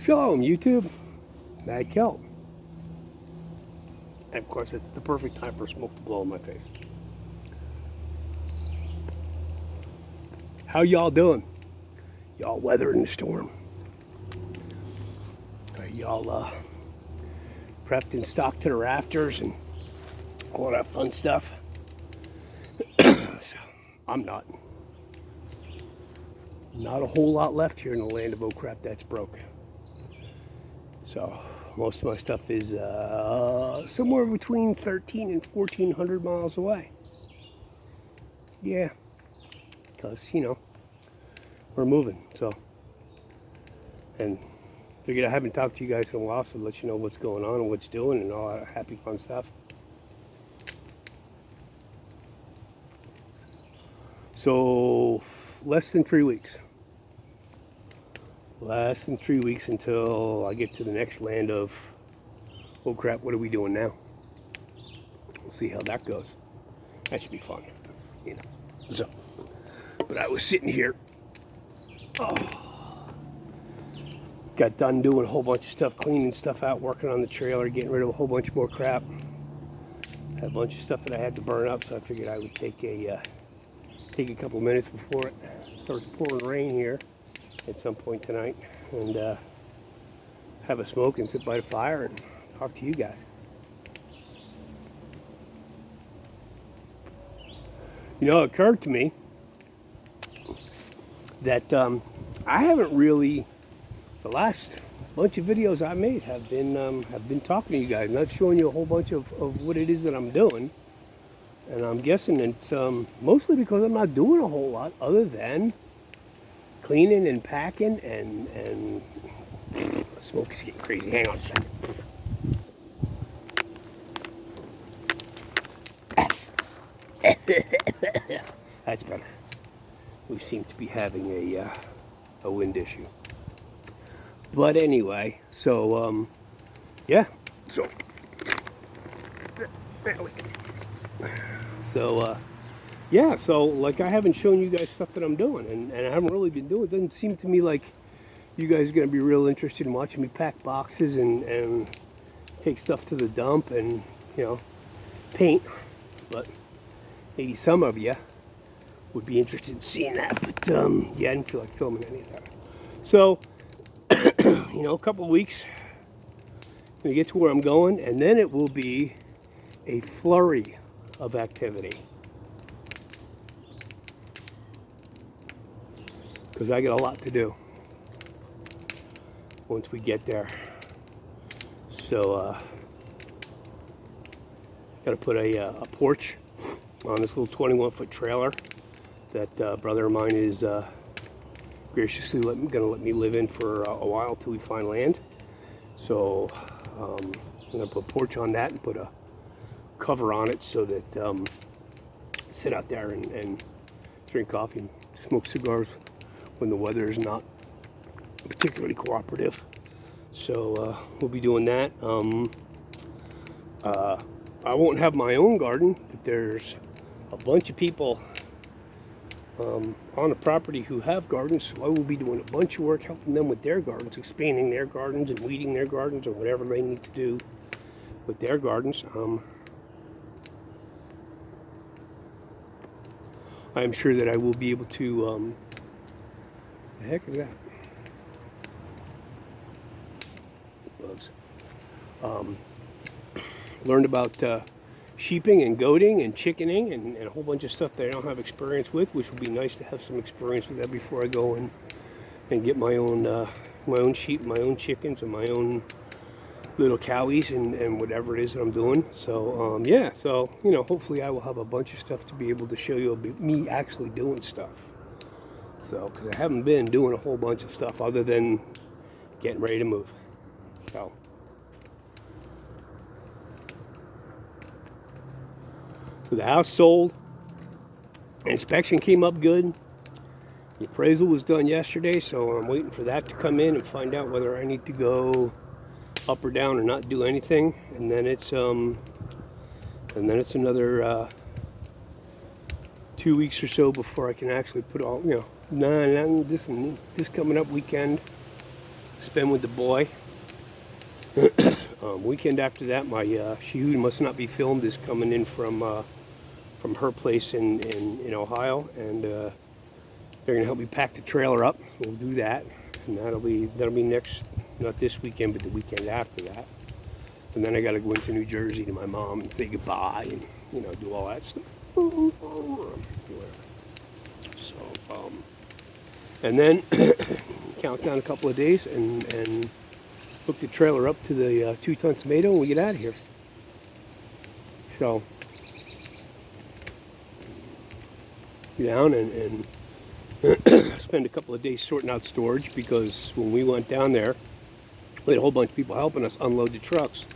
Shalom, YouTube. Mad Kelp. And of course, it's the perfect time for smoke to blow in my face. How y'all doing? Y'all weathering the storm? Are y'all prepped and stocked to the rafters and all that fun stuff? So, I'm not. Not a whole lot left here in the land of oh crap that's broke. So most of my stuff is somewhere between 13 and 1400 miles away. Yeah, because we're moving. So, and figured I haven't talked to you guys in a while, so let you know what's going on and what's doing and all that happy fun stuff. So less than 3 weeks. Less than 3 weeks until I get to the next land of, oh crap, what are we doing now? We'll see how that goes. That should be fun, So, but I was sitting here, got done doing a whole bunch of stuff, cleaning stuff out, working on the trailer, getting rid of a whole bunch more crap. Had a bunch of stuff that I had to burn up, so I figured I would take a couple minutes before it starts pouring rain here at some point tonight, and have a smoke and sit by the fire and talk to you guys. It occurred to me that I haven't really, the last bunch of videos I made have been talking to you guys, not showing you a whole bunch of what it is that I'm doing. And I'm guessing it's mostly because I'm not doing a whole lot other than cleaning and packing and the smoke is getting crazy. Hang on a second. That's better. We seem to be having a wind issue. But anyway, so yeah. So like I haven't shown you guys stuff that I'm doing, and I haven't really been doing it. Doesn't seem to me like you guys are going to be real interested in watching me pack boxes and take stuff to the dump and paint, but maybe some of you would be interested in seeing that. But yeah, I didn't feel like filming any of that. So a couple of weeks, I'm gonna get to where I'm going, and then it will be a flurry of activity. Because I got a lot to do once we get there. So, got to put a porch on this little 21-foot trailer that a brother of mine is graciously going to let me live in for a while till we find land. So, I'm going to put a porch on that and put a cover on it so that sit out there and drink coffee and smoke cigars when the weather is not particularly cooperative. So we'll be doing that. I won't have my own garden, but there's a bunch of people on the property who have gardens, so I will be doing a bunch of work helping them with their gardens, expanding their gardens and weeding their gardens or whatever they need to do with their gardens. I'm sure that I will be able to the heck is that? Bugs. Learned about sheeping and goating and chickening and a whole bunch of stuff that I don't have experience with, which would be nice to have some experience with that before I go and get my own sheep, my own chickens, and my own little cowies and whatever it is that I'm doing. So yeah, so hopefully I will have a bunch of stuff to be able to show you me actually doing stuff. So, because I haven't been doing a whole bunch of stuff other than getting ready to move. So, the house sold. Inspection came up good. The appraisal was done yesterday, so I'm waiting for that to come in and find out whether I need to go up or down or not do anything. And then it's another 2 weeks or so before I can actually put all this coming up weekend spend with the boy. Weekend after that, my She Who Must Not Be Filmed is coming in from her place in Ohio, and they're gonna help me pack the trailer up. We'll do that, and that'll be next, not this weekend, but the weekend after that. And then I got to go into New Jersey to my mom and say goodbye, and do all that stuff. So, and then count down a couple of days and hook the trailer up to the 2-ton tomato, and we get out of here. So, down and spend a couple of days sorting out storage, because when we went down there, we had a whole bunch of people helping us unload the trucks,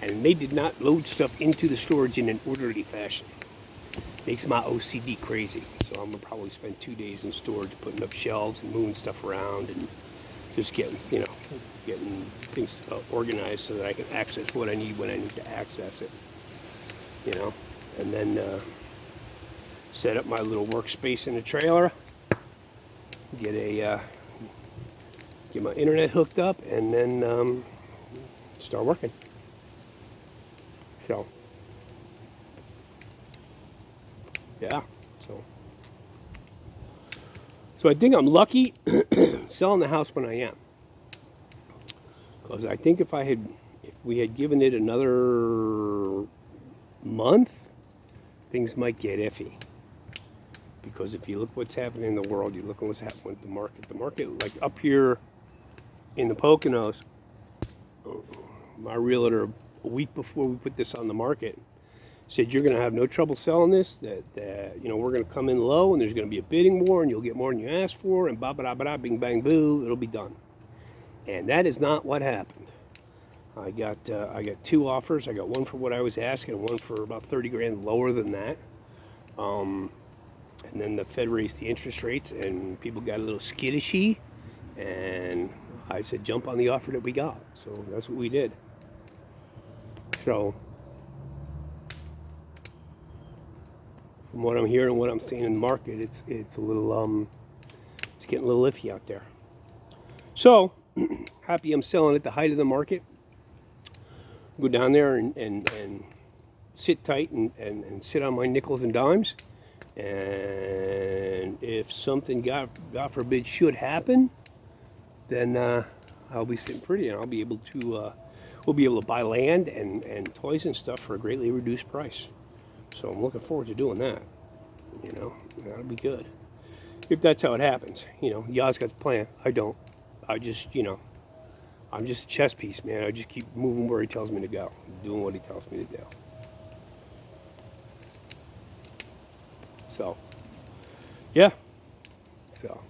and they did not load stuff into the storage in an orderly fashion. Makes my OCD crazy. So I'm gonna probably spend 2 days in storage, putting up shelves and moving stuff around, and just getting things organized so that I can access what I need when I need to access it. And then set up my little workspace in the trailer, get my internet hooked up, and then start working. So, yeah. So I think I'm lucky selling the house when I am, because I think if we had given it another month, things might get iffy. Because if you look what's happening in the world, you look at what's happening with the market. The market, like up here in the Poconos, my realtor, a week before we put this on the market, said, you're going to have no trouble selling this, that we're going to come in low, and there's going to be a bidding war, and you'll get more than you asked for, and ba-ba-da-ba-da, bing, bang, boo, it'll be done. And that is not what happened. I got 2 offers. I got one for what I was asking, and one for about 30 grand lower than that. And then the Fed raised the interest rates, and people got a little skittishy, and I said, jump on the offer that we got. So that's what we did. So, from what I'm hearing and what I'm seeing in the market, it's a little it's getting a little iffy out there. So happy I'm selling at the height of the market. Go down there and sit tight and sit on my nickels and dimes. And if something, God forbid, should happen, then I'll be sitting pretty, and I'll be able to we'll be able to buy land and toys and stuff for a greatly reduced price. So I'm looking forward to doing that. That'll be good. If that's how it happens. Yah's got the plan. I don't. I just, I'm just a chess piece, man. I just keep moving where he tells me to go, doing what he tells me to do. So, yeah. So,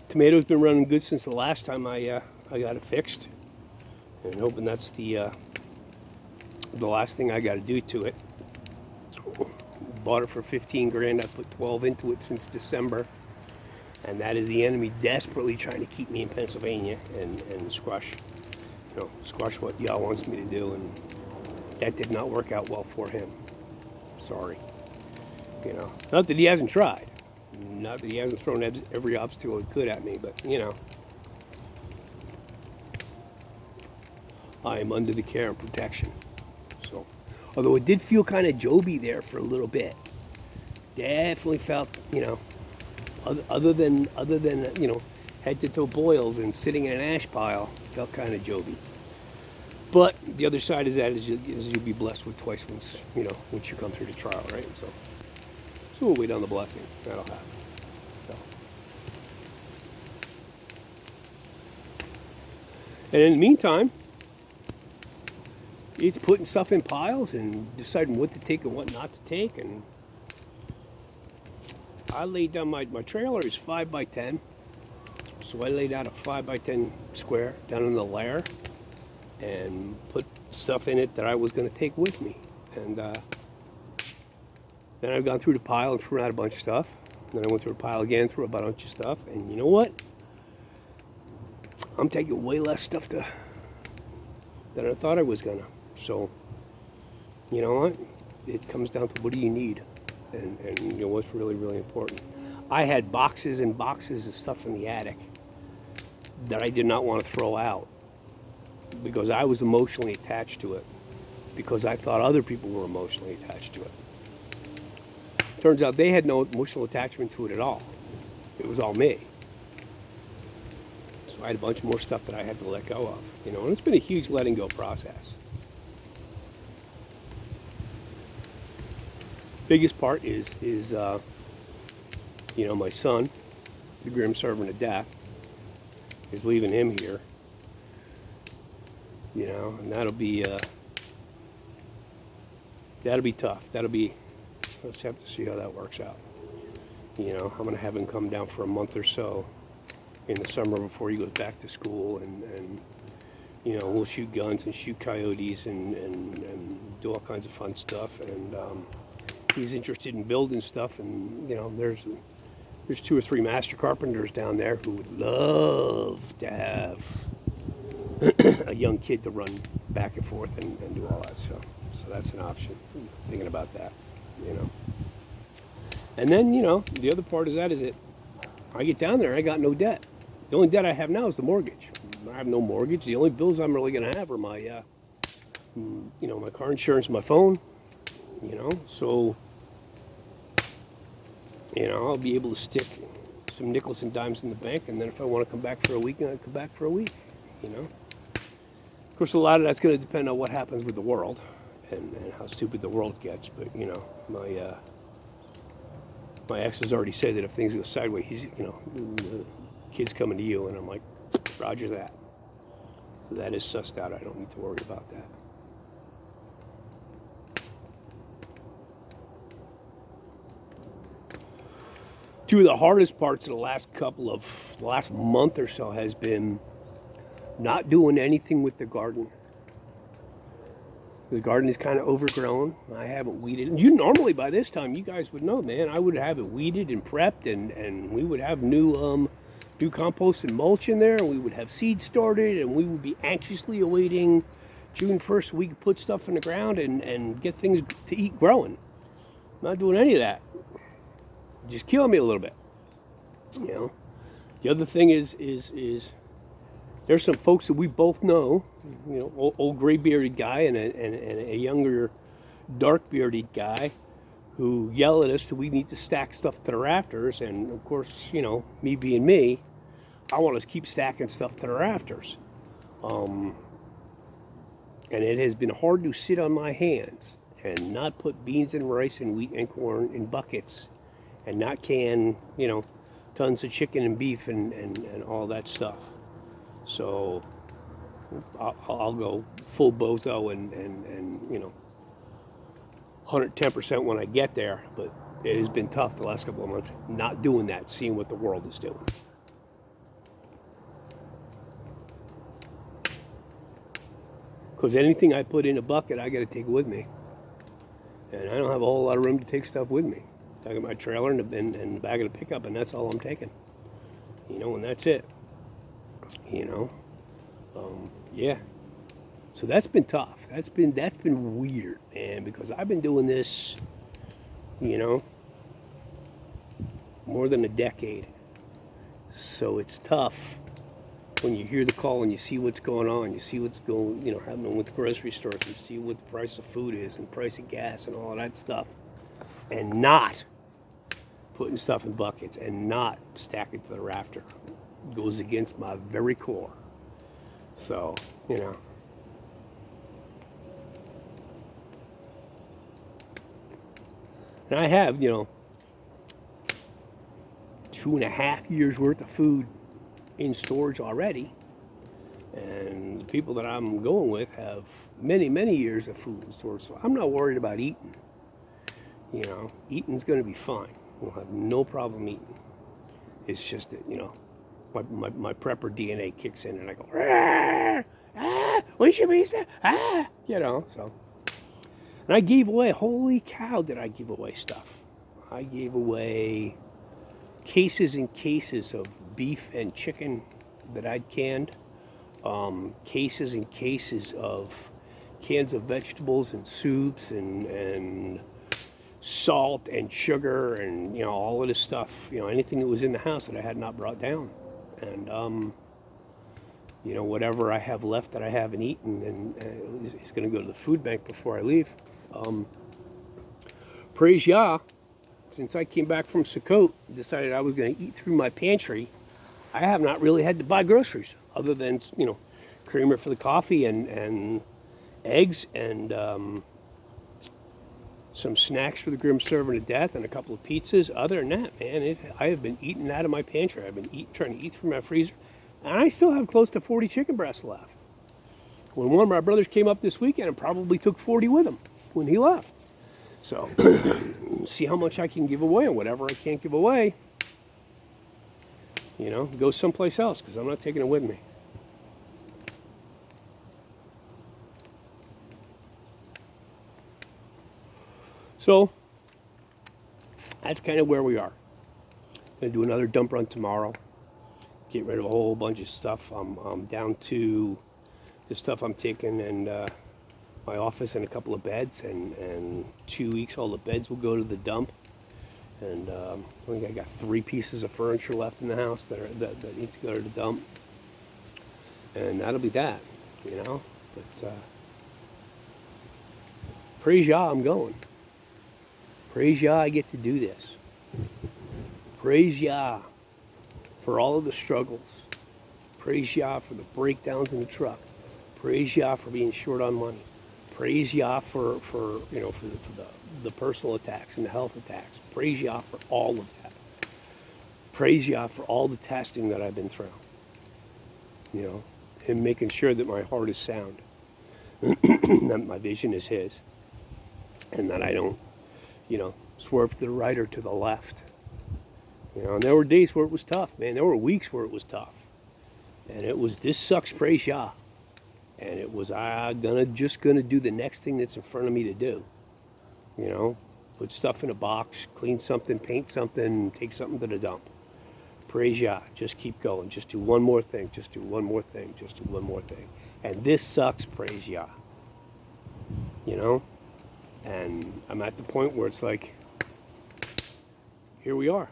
tomato's been running good since the last time I got it fixed, and hoping that's the last thing I got to do to it. Bought it for 15 grand. I put 12 into it since December, and that is the enemy desperately trying to keep me in Pennsylvania and squash what Yah wants me to do, and that did not work out well for him. Sorry. Not that he hasn't tried. Not that he hasn't thrown every obstacle he could at me, but, I am under the care and protection. So, although it did feel kind of Joby there for a little bit. Definitely felt, other than head to toe boils and sitting in an ash pile, felt kind of Joby. But the other side is that is you'll be blessed with twice once you come through the trial, right? So we'll wait on the blessing. That'll happen. So. And in the meantime, it's putting stuff in piles and deciding what to take and what not to take. And I laid down my trailer is 5x10. So I laid out a 5x10 square down in the lair and put stuff in it that I was going to take with me. And then I've gone through the pile and threw out a bunch of stuff. And then I went through the pile again, threw a bunch of stuff. And you know what? I'm taking way less stuff than I thought I was going to. So, you know what? It comes down to what do you need? And what's really, really important. I had boxes and boxes of stuff in the attic that I did not want to throw out because I was emotionally attached to it, because I thought other people were emotionally attached to it. Turns out they had no emotional attachment to it at all. It was all me. So I had a bunch more stuff that I had to let go of, and it's been a huge letting go process. Biggest part is my son, the grim servant of death, is leaving him here. And that'll be tough. Let's have to see how that works out. I'm gonna have him come down for a month or so in the summer before he goes back to school, and we'll shoot guns and shoot coyotes and do all kinds of fun stuff. And he's interested in building stuff, and there's 2 or 3 master carpenters down there who would love to have a young kid to run back and forth and do all that stuff. So that's an option. Thinking about that. And then, the other part is I get down there, I got no debt. The only debt I have now is the mortgage. I have no mortgage. The only bills I'm really going to have are my, my car insurance, my phone, so, I'll be able to stick some nickels and dimes in the bank, and then if I want to come back for a week, I'll come back for a week, Of course, a lot of that's going to depend on what happens with the world and how stupid the world gets, but, my ex has already said that if things go sideways, the kid's coming to you, and I'm like, roger that. So that is sussed out. I don't need to worry about that. Two of the hardest parts of the last month or so has been not doing anything with the garden. The garden is kind of overgrown. I haven't weeded. You normally by this time, you guys would know, man. I would have it weeded and prepped, and we would have new compost and mulch in there, and we would have seed started, and we would be anxiously awaiting June 1st so we could put stuff in the ground and get things to eat growing. Not doing any of that. Just killing me a little bit. The other thing is there's some folks that we both know, old gray-bearded guy and a younger dark-bearded guy who yell at us that we need to stack stuff to the rafters. And of course, me being me, I want to keep stacking stuff to the rafters. And it has been hard to sit on my hands and not put beans and rice and wheat and corn in buckets and not can, tons of chicken and beef and all that stuff. So I'll go full bozo and 110% when I get there, but it has been tough the last couple of months not doing that, seeing what the world is doing. Because anything I put in a bucket, I got to take with me. And I don't have a whole lot of room to take stuff with me. I got my trailer and the bag of the pickup, and that's all I'm taking. And that's it. Yeah. So that's been tough. That's been weird, man, because I've been doing this, more than a decade. So it's tough when you hear the call and you see what's going on, you see what's happening with the grocery stores, you see what the price of food is and price of gas and all of that stuff, and not putting stuff in buckets and not stacking to the rafter. It goes against my very core. So, And I have, 2.5 years worth of food in storage already. And the people that I'm going with have many, many years of food in storage. So I'm not worried about eating. Eating's going to be fine. We'll have no problem eating. It's just that, my prepper DNA kicks in and I go, what should we say? So. And I gave away, holy cow, did I give away stuff. I gave away cases and cases of beef and chicken that I'd canned. Cases and cases of cans of vegetables and soups and salt and sugar and, all of this stuff. Anything that was in the house that I had not brought down. And whatever I have left that I haven't eaten, and it's going to go to the food bank before I leave. Praise Yah, since I came back from Sukkot, decided I was going to eat through my pantry. I have not really had to buy groceries other than, creamer for the coffee and eggs and some snacks for the Grim Servant of Death and a couple of pizzas. Other than that, man, I have been eating out of my pantry. I've been trying to eat through my freezer, and I still have close to 40 chicken breasts left. When one of my brothers came up this weekend and probably took 40 with him when he left. So, see how much I can give away, and whatever I can't give away, go someplace else, because I'm not taking it with me. So, that's kind of where we are. Going to do another dump run tomorrow. Get rid of a whole bunch of stuff. I'm down to the stuff I'm taking and my office and a couple of beds. And 2 weeks, all the beds will go to the dump. And I think I got 3 pieces of furniture left in the house that need to go to the dump. And that'll be that, But praise Yah, I'm going. Praise Yah, I get to do this. Praise Yah for all of the struggles. Praise Yah for the breakdowns in the truck. Praise Yah for being short on money. Praise Yah for the personal attacks and the health attacks. Praise Yah for all of that. Praise Yah for all the testing that I've been through. Him making sure that my heart is sound, that my vision is His, and that I don't, swerve to the right or to the left. And there were days where it was tough, man. There were weeks where it was tough. And it was, this sucks, praise Yah. And it was, just gonna do the next thing that's in front of me to do. Put stuff in a box, clean something, paint something, take something to the dump. Praise Yah, just keep going. Just do one more thing, just do one more thing, just do one more thing. And this sucks, praise Yah. And I'm at the point where it's like, here we are.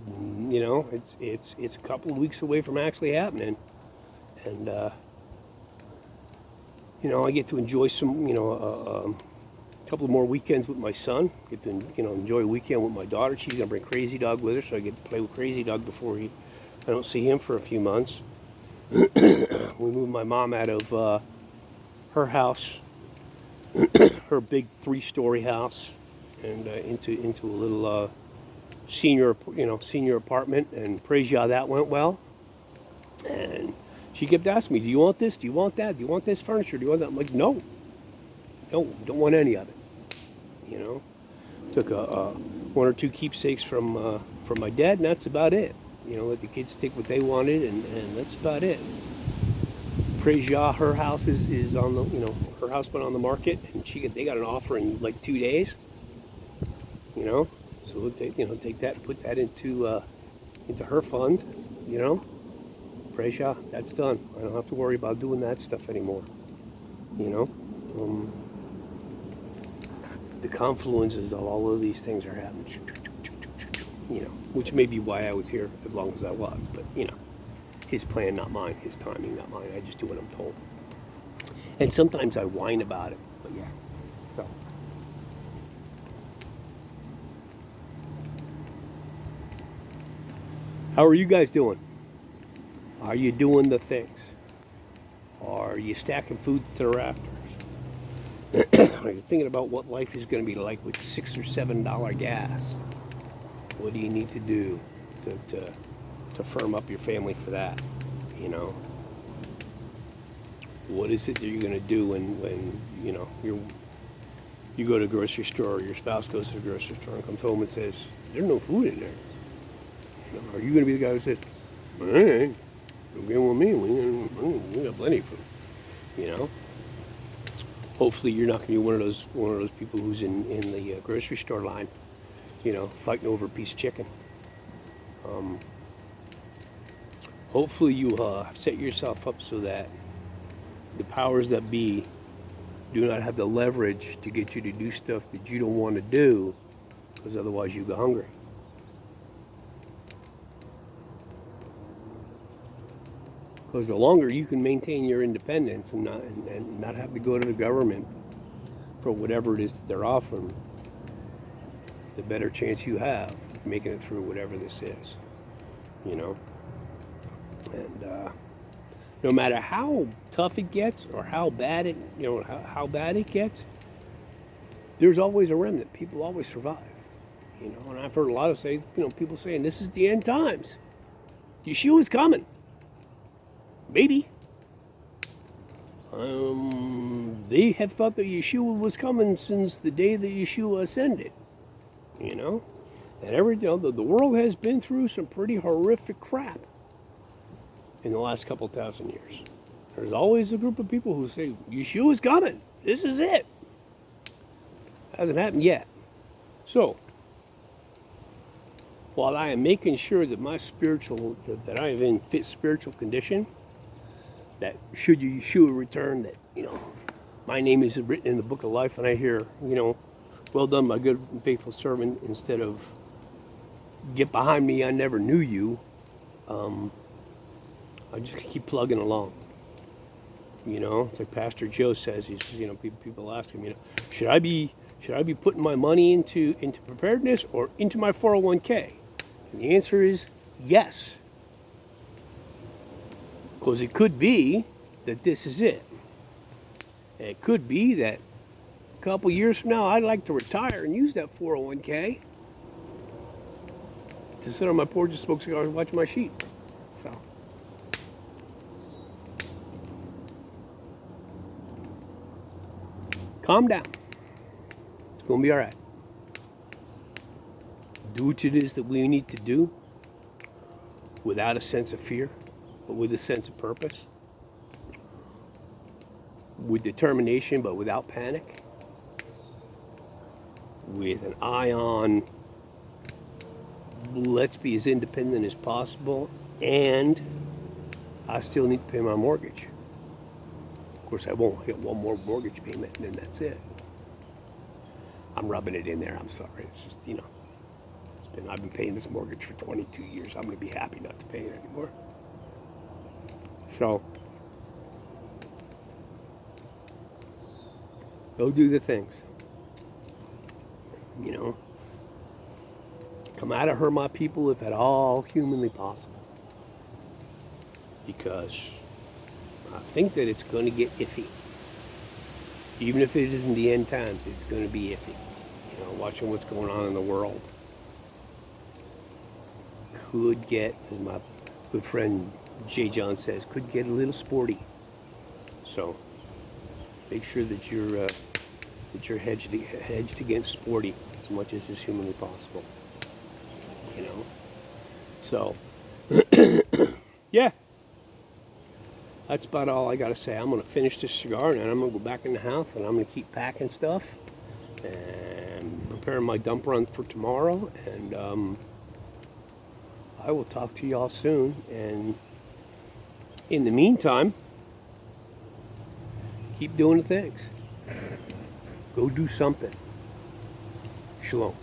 It's a couple of weeks away from actually happening. And, I get to enjoy some, a couple of more weekends with my son. Get to, enjoy a weekend with my daughter. She's going to bring Crazy Dog with her, so I get to play with Crazy Dog before I don't see him for a few months. We moved my mom out of her house, her big 3-story house, and into a little senior apartment, and praise Yah, that went well. And she kept asking me, do you want this? Do you want that? Do you want this furniture? Do you want that? I'm like, no, don't want any of it. Took 1 or 2 keepsakes from my dad, and that's about it. Let the kids take what they wanted, and that's about it. Praise Yah, her house is on the, her house went on the market, and they got an offer in like 2 days. So we'll take that and put that into her fund. Praise Yah, that's done. I don't have to worry about doing that stuff anymore. The confluences of all of these things are happening. Which may be why I was here as long as I was. But His plan, not mine. His timing, not mine. I just do what I'm told. And sometimes I whine about it. But yeah. So. How are you guys doing? Are you doing the things? Are you stacking food to the rafters? Are you thinking about what life is going to be like with $6 or $7 gas? What do you need to do to firm up your family for that? What is it that you're going to do when you go to the grocery store, or your spouse goes to the grocery store and comes home and says, there's no food in there? Are you going to be the guy who says, all right, don't get with me, we got plenty of food, Hopefully you're not going to be one of those people who's in the grocery store line, fighting over a piece of chicken. Hopefully you set yourself up so that the powers that be do not have the leverage to get you to do stuff that you don't want to do, because otherwise you go hungry. Because the longer you can maintain your independence and not have to go to the government for whatever it is that they're offering, the better chance you have of making it through whatever this is, you know. And no matter how tough it gets or how bad it, how bad it gets, there's always a remnant. People always survive, you know. And I've heard a lot of people saying this is the end times. Yeshua's coming. Maybe. They have thought that Yeshua was coming since the day that Yeshua ascended. You know, and the world has been through some pretty horrific crap in the last couple thousand years. There's always a group of people who say Yeshua's coming. This is it. Hasn't happened yet. So, while I am making sure that that I am in fit spiritual condition, that should Yeshua return, that, my name is written in the book of life, and I hear, well done, my good and faithful servant, instead of get behind me, I never knew you, I just keep plugging along. It's like Pastor Joe says, he says, people ask him, should I be putting my money into preparedness or into my 401k? And the answer is yes. Because it could be that this is it. And it could be that a couple years from now, I'd like to retire and use that 401k to sit on my porch and smoke cigars and watch my sheep. So, calm down. It's going to be all right. Do what it is that we need to do without a sense of fear, but with a sense of purpose. With determination, but without panic. With an eye on, let's be as independent as possible, and I still need to pay my mortgage. Of course, I won't get one more mortgage payment, and then that's it. I'm rubbing it in there. I'm sorry. It's just, I've been paying this mortgage for 22 years. I'm going to be happy not to pay it anymore. So, go do the things. Come out of her, my people, if at all humanly possible. Because I think that it's going to get iffy. Even if it isn't the end times, it's going to be iffy. Watching what's going on in the world could get, as my good friend Jay John says, could get a little sporty. So make sure that you're hedged against sporty as much as is humanly possible. So yeah, that's about all I got to say. I'm going to finish this cigar, and then I'm going to go back in the house, and I'm going to keep packing stuff and preparing my dump run for tomorrow. And I will talk to y'all soon. And in the meantime, keep doing the things. Go do something. Shalom.